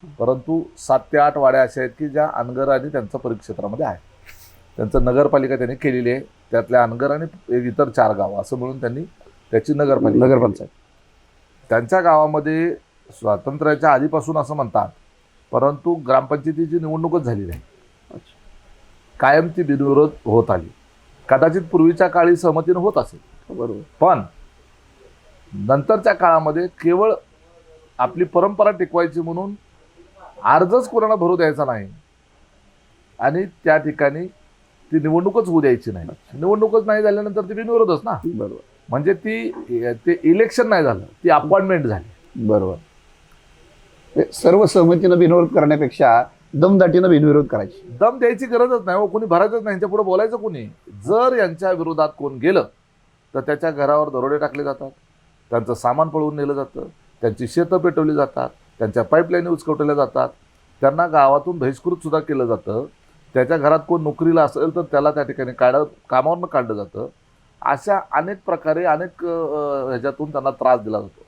परंतु 7 ते 8 वाड्या अशा आहेत की ज्या अनगर आणि त्यांच्या परिक्षेत्रामध्ये आहे. त्यांचं नगरपालिका त्यांनी केलेली आहे. त्यातल्या अनगर आणि इतर 4 गावं असं मिळून त्यांनी त्याची नगरपालिका केली. नगरपंचायत. त्यांच्या गावामध्ये स्वातंत्र्याच्या आधीपासून असं म्हणतात, परंतु ग्रामपंचायतीची निवडणूकच झाली नाही. अच्छा. कायम ती बिनविरोध होत आली. कदाचित पूर्वीच्या काळी सहमतीनं होत असेल, बरोबर. पण नंतरच्या काळामध्ये केवळ आपली परंपरा टिकवायची म्हणून अर्जच कोणाला भरू द्यायचा नाही आणि त्या ठिकाणी ती निवडणूकच होऊ द्यायची नाही. निवडणूकच नाही झाल्यानंतर ती बिनविरोधच ना. बरोबर. म्हणजे ते इलेक्शन नाही झालं, ती अपॉइंटमेंट झाली. बरोबर. सर्व सहमतीनं बिनविरोध करण्यापेक्षा दमदाटीनं बिनविरोध करायची. दम द्यायची गरजच नाही, कोणी भरायचंच नाही, यांच्या पुढे बोलायचं कोणी. जर यांच्या विरोधात कोण गेलं तर त्याच्या घरावर दरोडे टाकले जातात, त्यांचं सामान पळवून नेलं जातं, त्यांची शेतं पेटवली जातात, त्यांच्या पाईपलाईनी उचकवटल्या जातात, त्यांना गावातून बहिष्कृत सुद्धा केलं जातं. त्याच्या घरात कोण नोकरीला असेल तर त्याला त्या ठिकाणी कामावरनं काढलं जातं. अशा अनेक प्रकारे अनेक ह्याच्यातून त्यांना त्रास दिला जातो.